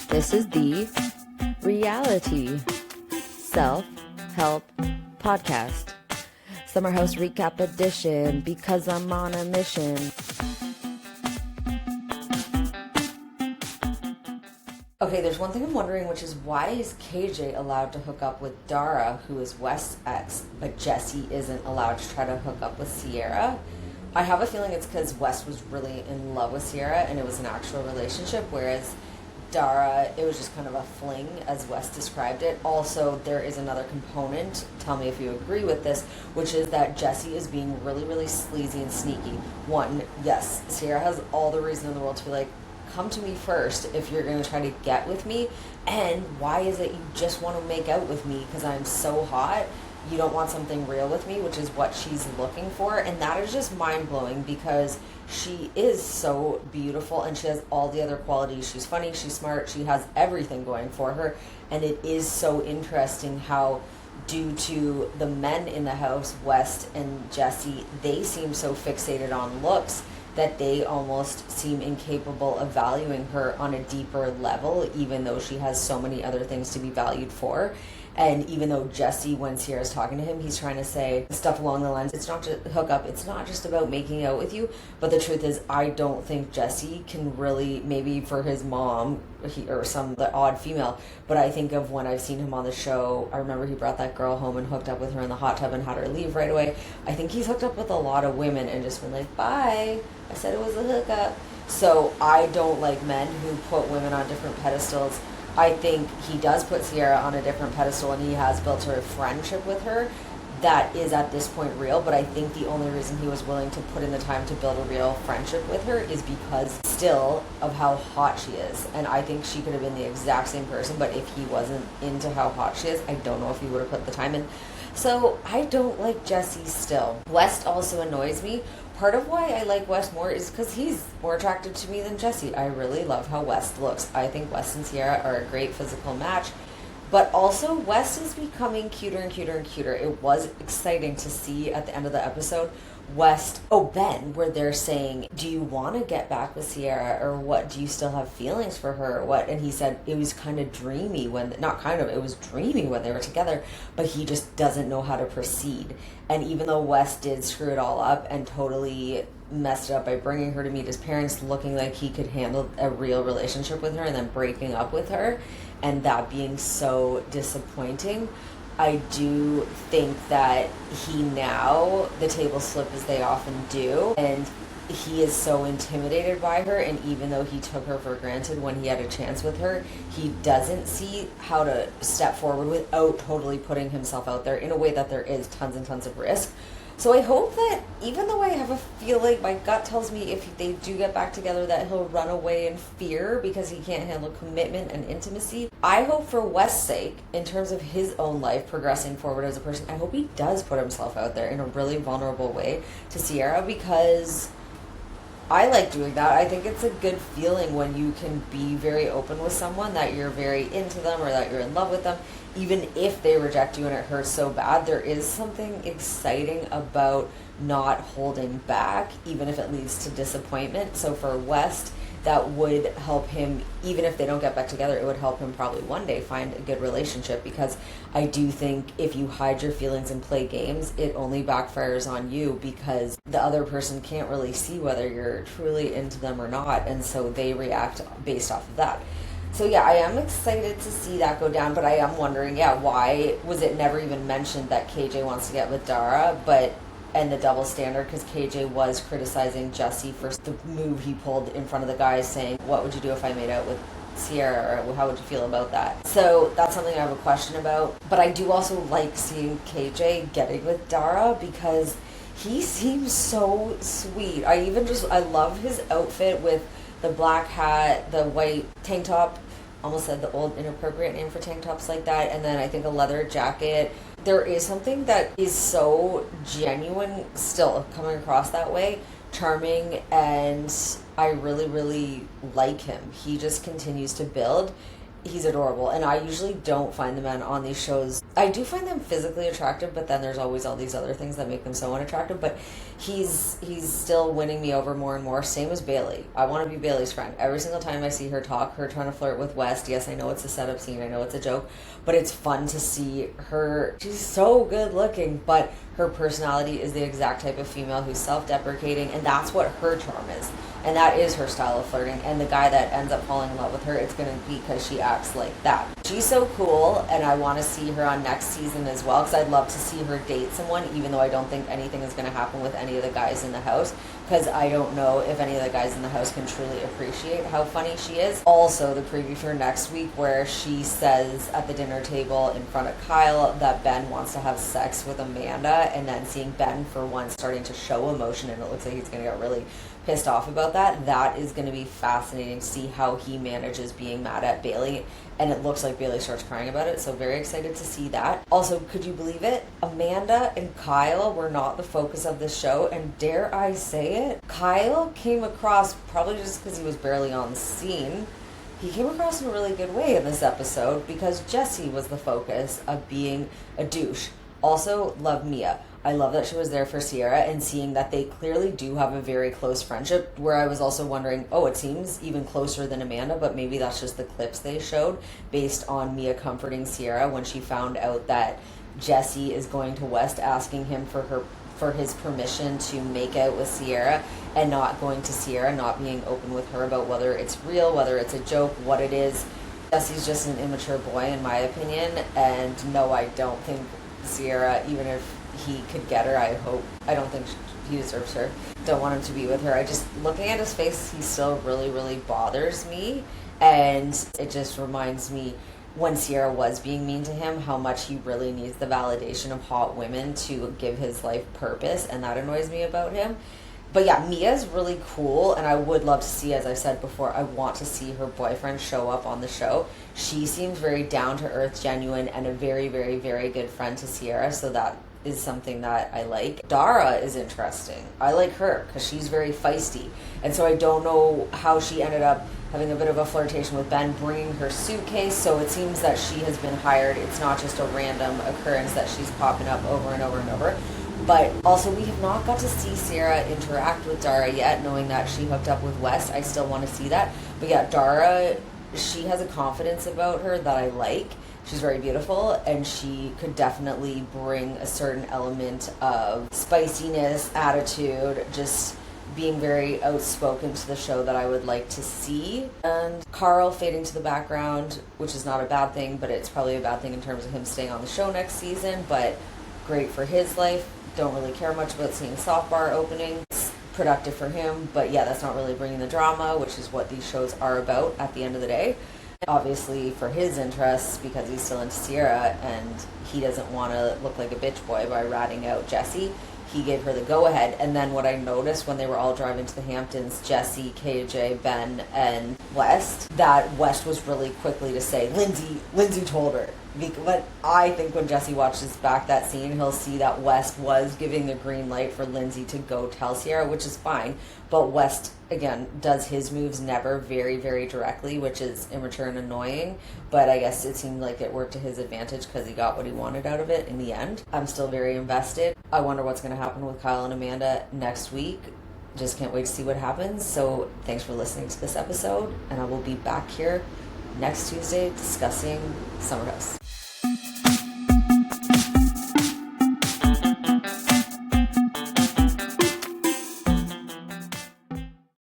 This is the Reality Self-Help Podcast. Summer House Recap Edition, because I'm on a mission. Okay, there's one thing I'm wondering, which is why is KJ allowed to hook up with Dara, who is West's ex, but Jesse isn't allowed to try to hook up with Ciara? I have a feeling it's because West was really in love with Ciara and it was an actual relationship, whereas Dara, it was just kind of a fling, as West described it. Also, there is another component, tell me if you agree with this, which is that Jesse is being really, really sleazy and sneaky. One, yes, Ciara has all the reason in the world to be like, come to me first if you're going to try to get with me. And why is it you just want to make out with me because I'm so hot? You don't want something real with me, which is what she's looking for. And that is just mind-blowing because she is so beautiful and she has all the other qualities. She's funny, she's smart, she has everything going for her. And it is so interesting how, due to the men in the house, West and Jesse, they seem so fixated on looks that they almost seem incapable of valuing her on a deeper level, even though she has so many other things to be valued for. And even though Jesse, when Ciara's talking to him, he's trying to say stuff along the lines, it's not just hook up, it's not just about making out with you. But the truth is, I don't think Jesse can really, maybe for his mom or some the odd female, but I think of when I've seen him on the show, I remember he brought that girl home and hooked up with her in the hot tub and had her leave right away. I think he's hooked up with a lot of women and just been like, bye, I said it was a hookup. So I don't like men who put women on different pedestals. I think he does put Ciara on a different pedestal and he has built a friendship with her that is at this point real, but I think the only reason he was willing to put in the time to build a real friendship with her is because still of how hot she is. And I think she could have been the exact same person, but if he wasn't into how hot she is, I don't know if he would have put the time in. So I don't like Jesse still. West also annoys me. Part of why I like West more is because he's more attractive to me than Jesse. I really love how West looks. I think West and Ciara are a great physical match. But also, West is becoming cuter and cuter and cuter. It was exciting to see at the end of the episode, Ben, where they're saying, do you want to get back with Ciara, or what, do you still have feelings for her, or what? And he said it was kind of dreamy it was dreamy when they were together, but he just doesn't know how to proceed. And even though West did screw it all up and totally messed it up by bringing her to meet his parents, looking like he could handle a real relationship with her and then breaking up with her, and that being so disappointing, I do think that the tables flip as they often do, and he is so intimidated by her, and even though he took her for granted when he had a chance with her, he doesn't see how to step forward without totally putting himself out there in a way that there is tons and tons of risk. So I hope that, even though I have a feeling, my gut tells me if they do get back together that he'll run away in fear because he can't handle commitment and intimacy. I hope for West's sake, in terms of his own life progressing forward as a person, I hope he does put himself out there in a really vulnerable way to Ciara, because I like doing that. I think it's a good feeling when you can be very open with someone that you're very into them or that you're in love with them. Even if they reject you and it hurts so bad, there is something exciting about not holding back, even if it leads to disappointment. So for West, that would help him, even if they don't get back together, it would help him probably one day find a good relationship, because I do think if you hide your feelings and play games, it only backfires on you, because the other person can't really see whether you're truly into them or not, and so they react based off of that. So yeah, I am excited to see that go down, but I am wondering, why was it never even mentioned that KJ wants to get with Dara, and the double standard, because KJ was criticizing Jesse for the move he pulled in front of the guys, saying, what would you do if I made out with Ciara, or how would you feel about that? So that's something I have a question about. But I do also like seeing KJ getting with Dara, because he seems so sweet. I love his outfit with the black hat, the white tank top, almost said the old inappropriate name for tank tops like that, and then I think a leather jacket. There is something that is so genuine still coming across that way, charming, and I really, really like him. He just continues to build, he's adorable, and I usually don't find the men on these shows. I do find them physically attractive, but then there's always all these other things that make them so unattractive. But he's still winning me over more and more. Same as Bailey. I want to be Bailey's friend. Every single time I see her talk, her trying to flirt with West. Yes, I know it's a setup scene. I know it's a joke, but it's fun to see her. She's so good looking, but her personality is the exact type of female who's self-deprecating, and that's what her charm is. And that is her style of flirting. And the guy that ends up falling in love with her, it's going to be because she acts like that. She's so cool, and I want to see her on next season as well, because I'd love to see her date someone, even though I don't think anything is going to happen with any of the guys in the house, because I don't know if any of the guys in the house can truly appreciate how funny she is. Also, the preview for next week, where she says at the dinner table in front of Kyle that Ben wants to have sex with Amanda, and then seeing Ben for once starting to show emotion, and it looks like he's going to get really pissed off about that. That is going to be fascinating to see how he manages being mad at Bailey, and it looks like Bailey starts crying about it, so very excited to see that. Also, could you believe it? Amanda and Kyle were not the focus of this show, and dare I say it, Kyle came across, probably just because he was barely on the scene, he came across in a really good way in this episode, because Jesse was the focus of being a douche. Also, love Mia. I love that she was there for Ciara, and seeing that they clearly do have a very close friendship, where I was also wondering, oh, it seems even closer than Amanda, but maybe that's just the clips they showed based on Mia comforting Ciara when she found out that Jesse is going to West asking him for his permission to make out with Ciara, and not going to Ciara, not being open with her about whether it's real, whether it's a joke, what it is. Jesse's just an immature boy, in my opinion, and no, I don't think Ciara, even if he could get her, I don't think he deserves her. Don't want him to be with her. I just, looking at his face, he still really, really bothers me, and it just reminds me when Ciara was being mean to him, how much he really needs the validation of hot women to give his life purpose, and that annoys me about him. But yeah, Mia's really cool, and I would love to see, as I said before, I want to see her boyfriend show up on the show. She seems very down-to-earth, genuine, and a very, very, very good friend to Ciara, so that is something that I like. Dara is interesting. I like her, because she's very feisty, and so I don't know how she ended up having a bit of a flirtation with Ben, bringing her suitcase, so it seems that she has been hired. It's not just a random occurrence that she's popping up over and over and over. But also, we have not got to see Ciara interact with Dara yet, knowing that she hooked up with West. I still want to see that. But yeah, Dara, she has a confidence about her that I like. She's very beautiful, and she could definitely bring a certain element of spiciness, attitude, just being very outspoken to the show that I would like to see. And Carl fading to the background, which is not a bad thing, but it's probably a bad thing in terms of him staying on the show next season, but great for his life. Don't really care much about seeing Soft Bar opening. It's productive for him, but yeah, that's not really bringing the drama, which is what these shows are about at the end of the day. Obviously for his interests, because he's still into Ciara and he doesn't want to look like a bitch boy by ratting out Jesse, he gave her the go-ahead. And then what I noticed when they were all driving to the Hamptons, Jesse, KJ, Ben, and West, that West was really quickly to say, Lindsay told her. But I think when Jesse watches back that scene, he'll see that West was giving the green light for Lindsay to go tell Ciara, which is fine. But West, again, does his moves never very, very directly, which is immature and annoying. But I guess it seemed like it worked to his advantage because he got what he wanted out of it in the end. I'm still very invested. I wonder what's going to happen with Kyle and Amanda next week. Just can't wait to see what happens. So thanks for listening to this episode, and I will be back here next Tuesday discussing Summer House.